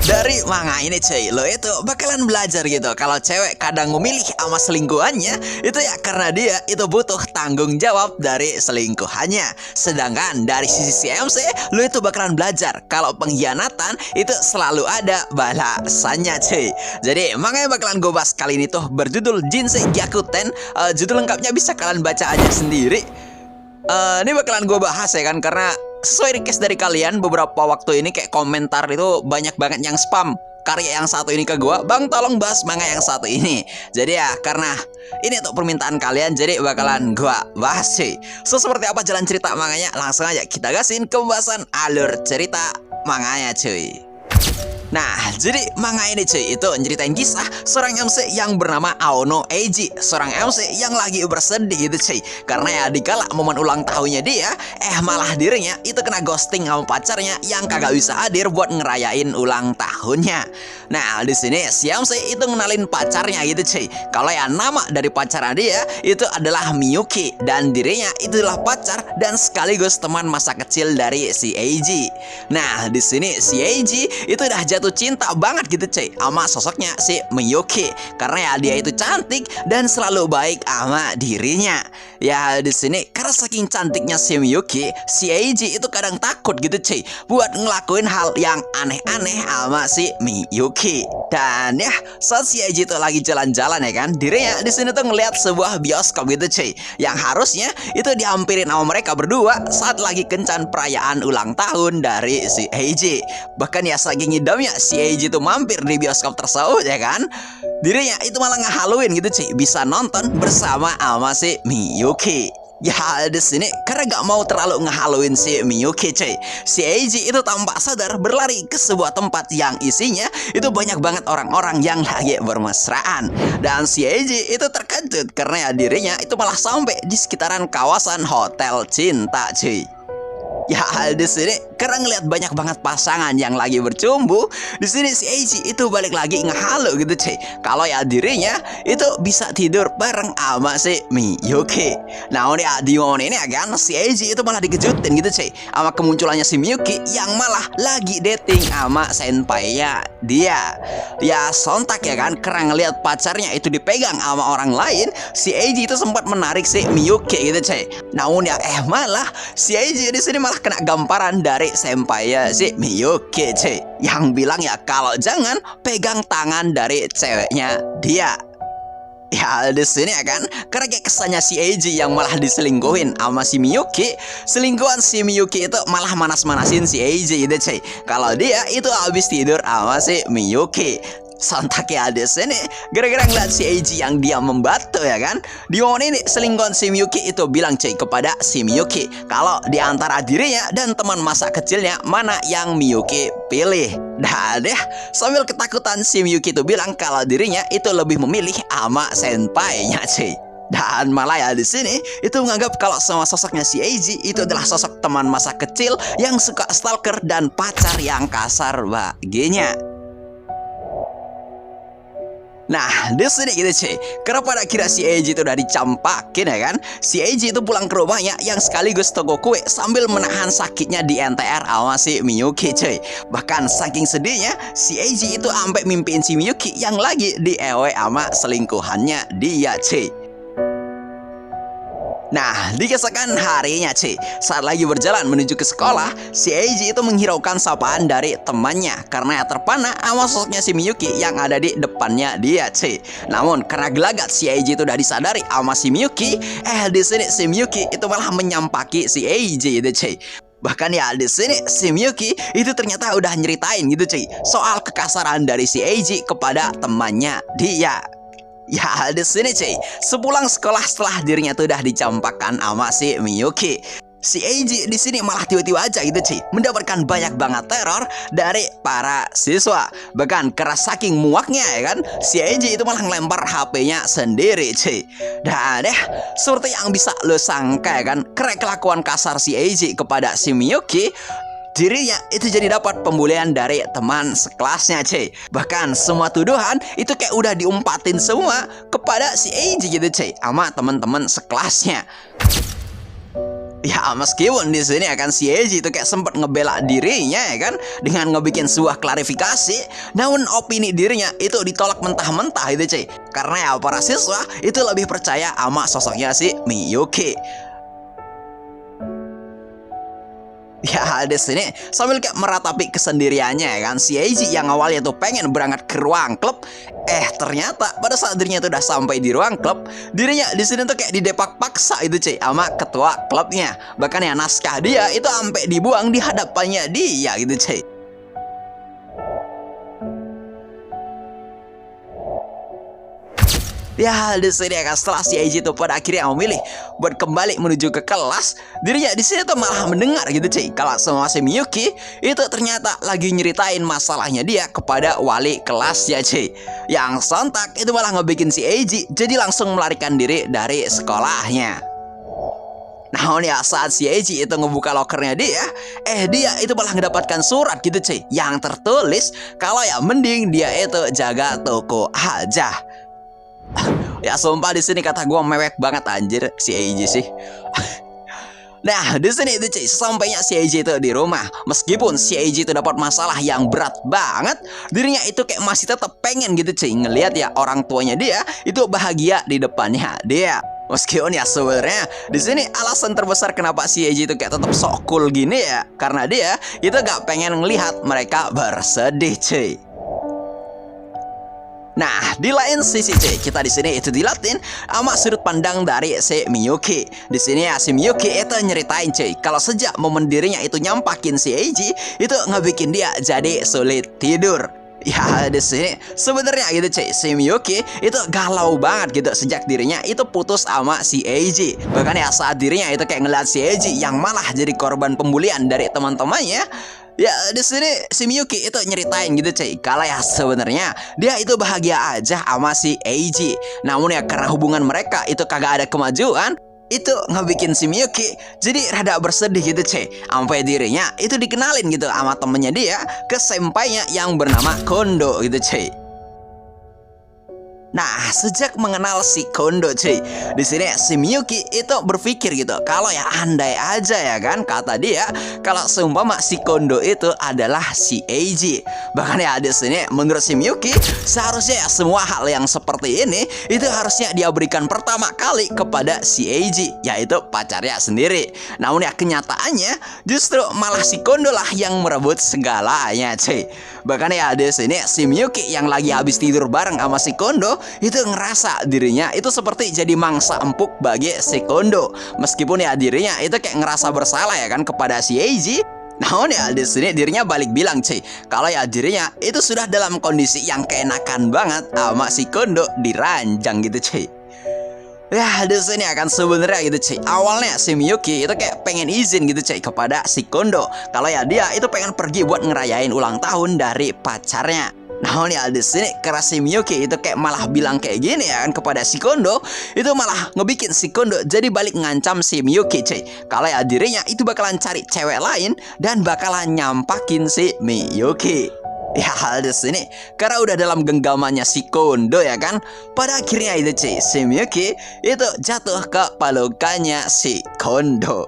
dari manga ini cuy, lo itu bakalan belajar gitu kalau cewek kadang memilih sama selingkuhannya itu ya karena dia itu butuh tanggung jawab dari selingkuhannya. Sedangkan dari sisi si MC, lo itu bakalan belajar kalau pengkhianatan itu selalu ada balasannya cuy. Jadi manga yang bakalan gue bahas kali ini tuh berjudul Jinsei Gyakuten. Judul lengkapnya bisa kalian baca aja sendiri. Ini bakalan gue bahas ya kan, karena sesuai request dari kalian beberapa waktu ini kayak komentar itu banyak banget yang spam karya yang satu ini ke gue, bang tolong bahas manga yang satu ini. Jadi ya karena ini untuk permintaan kalian, jadi bakalan gue bahas sih. So seperti apa jalan cerita manganya, langsung aja kita gasin ke pembahasan alur cerita manganya cuy. Nah, jadi manga ini cuy itu nyeritain kisah seorang MC yang bernama Aono Eiji, seorang MC yang lagi bersedih gitu cuy, karena ya dikala momen ulang tahunnya dia, malah dirinya itu kena ghosting sama pacarnya yang kagak bisa hadir buat ngerayain ulang tahunnya. Nah, di sini si MC itu ngenalin pacarnya gitu cuy, kalau ya nama dari pacarnya dia itu adalah Miyuki, dan dirinya itulah pacar dan sekaligus teman masa kecil dari si Eiji. Nah, di sini si Eiji itu udah jatuh cinta banget gitu cuy sama sosoknya si Miyuki, karena ya dia itu cantik dan selalu baik sama dirinya. Ya di sini karena saking cantiknya si Miyuki, si Eiji itu kadang takut gitu cuy buat ngelakuin hal yang aneh-aneh sama si Miyuki. Dan ya saat si Eiji itu lagi jalan-jalan ya kan, dirinya di sini tuh ngeliat sebuah bioskop gitu cuy, yang harusnya itu dihampirin sama mereka berdua saat lagi kencan perayaan ulang tahun dari si Eiji. Bahkan ya saking idamnya si Eiji tuh mampir di bioskop tersebut ya kan, dirinya itu malah ngehaluin gitu cuy, bisa nonton bersama sama si Miyuki. Ya di sini karena gak mau terlalu ngehaluin si Miyuki cuy, si Eiji itu tanpa sadar berlari ke sebuah tempat yang isinya itu banyak banget orang-orang yang lagi bermesraan. Dan si Eiji itu terkejut karena ya dirinya itu malah sampai di sekitaran kawasan hotel cinta cuy. Ya di sini karena ngeliat banyak banget pasangan yang lagi bercumbu, di sini si Eiji itu balik lagi ngehalu gitu cuy, kalau ya dirinya itu bisa tidur bareng sama si Miyuki. Namun ya di momen ini ya kan, si Eiji itu malah dikejutin gitu cuy sama kemunculannya si Miyuki yang malah lagi dating sama senpai-nya dia. Ya sontak ya kan, karena ngeliat pacarnya itu dipegang sama orang lain, si Eiji itu sempat menarik si Miyuki gitu cuy. Namun ya malah si Eiji di sini malah kena gamparan dari senpai-nya si Miyuki cuy, yang bilang ya kalau jangan pegang tangan dari ceweknya dia. Ya di sini ya kan, karena kayak kesannya si Eiji yang malah diselingkuhin sama si Miyuki, selingkuhan si Miyuki itu malah manas-manasin si Eiji gitu cuy, kalau dia itu habis tidur sama si Miyuki. Sontak ya di sini gara-gara ngeliat si Eiji yang dia membatu ya kan, di momen ini selingkuhan si Miyuki itu bilang cuy kepada si Miyuki kalau di antara dirinya dan teman masa kecilnya mana yang Miyuki pilih. Dan ya sambil ketakutan si Miyuki itu bilang kalau dirinya itu lebih memilih sama senpai-nya cuy. Dan malah ya di sini itu menganggap kalau semua sosoknya si Eiji itu adalah sosok teman masa kecil yang suka stalker dan pacar yang kasar baginya. Nah di sini gitu cuy, karena pada akhirnya si Eiji itu udah dicampakin ya kan, si Eiji itu pulang ke rumahnya yang sekaligus toko kue sambil menahan sakitnya di NTR sama si Miyuki cuy. Bahkan saking sedihnya si Eiji itu sampai mimpiin si Miyuki yang lagi di ewe sama selingkuhannya dia cuy. Nah, di keesokan harinya cuy, saat lagi berjalan menuju ke sekolah, si Eiji itu menghiraukan sapaan dari temannya karena terpana sama sosoknya si Miyuki yang ada di depannya dia cuy. Namun karena gelagat si Eiji itu udah disadari sama si Miyuki, di sini si Miyuki itu malah menyampaki si Eiji itu cuy. Bahkan ya di sini si Miyuki itu ternyata udah nyeritain gitu cuy soal kekasaran dari si Eiji kepada temannya dia. Ya di sini cuy, sepulang sekolah setelah dirinya tuh udah dicampakkan sama si Miyuki, si Eiji di sini malah tiba-tiba aja gitu cuy mendapatkan banyak banget teror dari para siswa. Bahkan karena saking muaknya ya kan, si Eiji itu malah ngelempar HP-nya sendiri cuy. Dan seperti yang bisa lo sangka ya kan, karena kelakuan kasar si Eiji kepada si Miyuki, dirinya itu jadi dapat pembulian dari teman sekelasnya cuy. Bahkan semua tuduhan itu kayak udah diumpatin semua kepada si Eiji gitu cuy sama teman-teman sekelasnya. Ya meskipun di sini akan si Eiji itu kayak sempat ngebela dirinya ya kan dengan ngebikin sebuah klarifikasi, namun opini dirinya itu ditolak mentah-mentah itu cuy. Karena ya para siswa itu lebih percaya sama sosoknya si Miyuki. Ya di sini sambil kayak meratapi kesendiriannya ya kan, si Eiji yang awalnya tuh pengen berangkat ke ruang klub, ternyata pada saat dirinya tuh udah sampai di ruang klub, dirinya di sini tuh kayak didepak paksa itu cuy sama ketua klubnya. Bahkan ya naskah dia itu sampai dibuang di hadapannya dia gitu cuy. Ya di sini akan setelah si Eiji itu pada akhirnya memilih buat kembali menuju ke kelas, dirinya di sini tuh malah mendengar gitu cuy kalau semua si Miyuki itu ternyata lagi nyeritain masalahnya dia kepada wali kelasnya cuy. Yang sontak itu malah ngebikin si Eiji jadi langsung melarikan diri dari sekolahnya. Namun ya saat si Eiji itu ngebuka lokernya dia itu malah mendapatkan surat gitu cuy yang tertulis kalau ya mending dia itu jaga toko aja. Ya sumpah di sini kata gue mewek banget anjir si Eiji sih. Nah di sini itu cuy, sampainya si Eiji itu di rumah, meskipun si Eiji itu dapat masalah yang berat banget, dirinya itu kayak masih tetap pengen gitu cuy ngelihat ya orang tuanya dia itu bahagia di depannya dia. Meskipun ya sebenarnya di sini alasan terbesar kenapa si Eiji itu kayak tetap sok cool gini ya karena dia itu gak pengen ngelihat mereka bersedih cuy. Nah, di lain sisi cuy, kita di sini itu dilatin sama sudut pandang dari si Miyuki. Di sini ya si Miyuki itu nyeritain cuy, kalau sejak momen dirinya itu nyampakin si Eiji itu ngebikin dia jadi sulit tidur. Ya di sini sebenarnya gitu cuy, si Miyuki itu galau banget gitu sejak dirinya itu putus sama si Eiji. Bahkan ya saat dirinya itu kayak ngeliat si Eiji yang malah jadi korban pembulian dari teman-temannya. Ya di sini si Miyuki itu nyeritain gitu cuy kalau ya sebenarnya dia itu bahagia aja sama si Eiji. Namun ya karena hubungan mereka itu kagak ada kemajuan, itu ngebikin si Miyuki jadi rada bersedih gitu cuy. Sampai dirinya itu dikenalin gitu sama temennya dia ke senpainya yang bernama Kondo gitu cuy. Nah, sejak mengenal si Kondo cuy, di sini si Miyuki itu berpikir gitu, kalau ya andai aja ya kan kata dia, kalau seumpama si Kondo itu adalah si Eiji. Bahkan ya di sini menurut si Miyuki, seharusnya ya semua hal yang seperti ini itu harusnya dia berikan pertama kali kepada si Eiji, yaitu pacarnya sendiri. Namun ya kenyataannya justru malah si Kondo lah yang merebut segalanya cuy. Bahkan ya di sini si Miyuki yang lagi habis tidur bareng sama si Kondo itu ngerasa dirinya itu seperti jadi mangsa empuk bagi si Kondo. Meskipun ya dirinya itu kayak ngerasa bersalah ya kan kepada si Eiji. Namun ya di sini dirinya balik bilang cuy, kalau ya dirinya itu sudah dalam kondisi yang keenakan banget sama si Kondo di ranjang gitu cuy. Ya di sini akan sebenarnya gitu cuy, awalnya si Miyuki itu kayak pengen izin gitu cuy kepada si Kondo kalau ya dia itu pengen pergi buat ngerayain ulang tahun dari pacarnya. Namun ya di sini karena si Miyuki itu kayak malah bilang kayak gini ya kan kepada si Kondo, itu malah ngebikin si Kondo jadi balik ngancam si Miyuki cuy kalau ya dirinya itu bakalan cari cewek lain dan bakalan nyampakin si Miyuki. Ya hal di sini karena udah dalam genggamannya si Kondo ya kan, pada akhirnya itu cuy si Miyuki itu jatuh ke pelukannya si Kondo.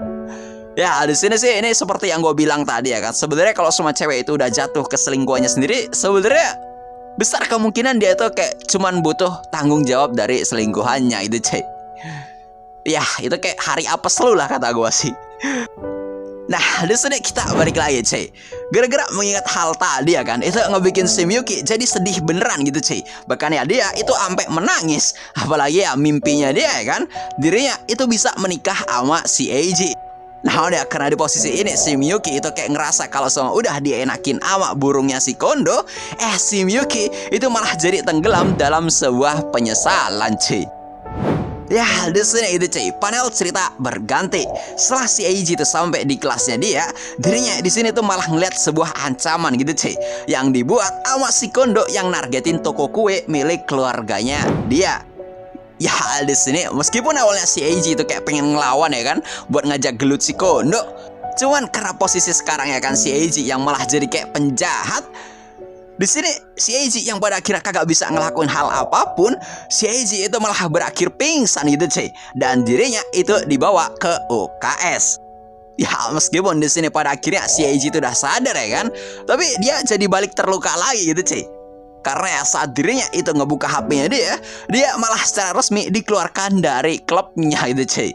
Ya di sini sih ini seperti yang gue bilang tadi ya kan, sebenarnya kalau semua cewek itu udah jatuh ke selingkuhannya sendiri, sebenarnya besar kemungkinan dia tuh kayak cuman butuh tanggung jawab dari selingkuhannya itu cuy. Ya itu kayak hari apes lu lah kata gue sih. Nah di sini kita balik lagi cuy, gara-gara mengingat hal tadi ya kan, itu ngebikin si Miyuki jadi sedih beneran gitu cuy. Bahkan ya dia itu sampai menangis, apalagi ya mimpinya dia ya kan, dirinya itu bisa menikah sama si Eiji. Nah udah karena di posisi ini si Miyuki itu kayak ngerasa kalau semua udah dienakin sama burungnya si Kondo, si Miyuki itu malah jadi tenggelam dalam sebuah penyesalan cuy. Ya di sini itu cuy, panel cerita berganti. Setelah si Eiji itu sampai di kelasnya dia, dirinya di sini tuh malah ngeliat sebuah ancaman gitu cuy yang dibuat sama si Kondo yang nargetin toko kue milik keluarganya dia. Ya di sini meskipun awalnya si Eiji itu kayak pengen ngelawan ya kan buat ngajak gelut si Kondo, cuman karena posisi sekarang ya kan si Eiji yang malah jadi kayak penjahat, Di sini si Eiji yang pada akhirnya kagak bisa ngelakuin hal apapun, si Eiji itu malah berakhir pingsan gitu cuy, dan dirinya itu dibawa ke UKS. Ya meskipun di sini pada akhirnya si Eiji itu udah sadar ya kan, tapi dia jadi balik terluka lagi gitu cuy. Karena ya saat dirinya itu ngebuka HP-nya dia malah secara resmi dikeluarkan dari klubnya gitu cuy.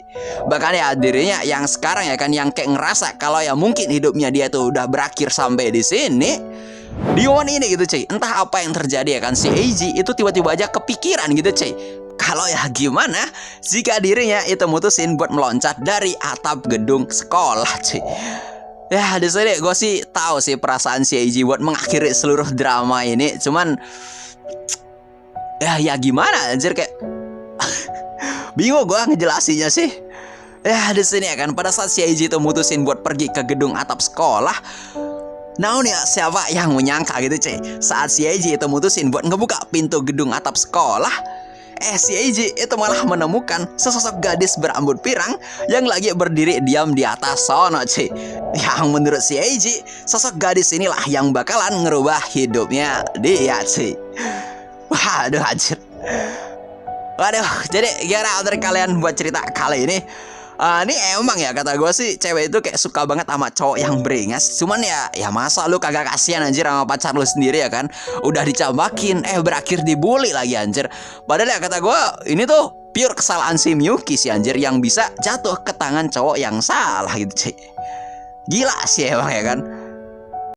Bahkan ya dirinya yang sekarang ya kan yang kayak ngerasa kalau ya mungkin hidupnya dia tuh udah berakhir sampai di sini. Di momen ini gitu cuy, entah apa yang terjadi ya kan, si Eiji itu tiba-tiba aja kepikiran gitu cuy, kalau ya gimana jika dirinya itu mutusin buat meloncat dari atap gedung sekolah cuy. Ya di sini gue sih tahu sih perasaan si Eiji buat mengakhiri seluruh drama ini, cuman ya gimana anjir, kayak bingung gue ngejelasinnya sih. Ya di sini ya kan pada saat si Eiji itu mutusin buat pergi ke gedung atap sekolah, namun ya siapa yang menyangka gitu cuy, saat si Eiji itu mutusin buat ngebuka pintu gedung atap sekolah, si Eiji itu malah menemukan sesosok gadis berambut pirang yang lagi berdiri diam di atas sono cuy. Yang menurut si Eiji, sosok gadis inilah yang bakalan ngerubah hidupnya dia cuy. Waduh anjir. Waduh, jadi gimana dari kalian buat cerita kali ini? Ini emang ya kata gue sih cewek itu kayak suka banget sama cowok yang beringas. Cuman ya masa lu kagak kasihan anjir sama pacar lu sendiri ya kan, udah dicambakin berakhir dibully lagi anjir. Padahal ya kata gue ini tuh pure kesalahan si Miyuki sih anjir, yang bisa jatuh ke tangan cowok yang salah gitu cuy. Gila sih emang ya kan.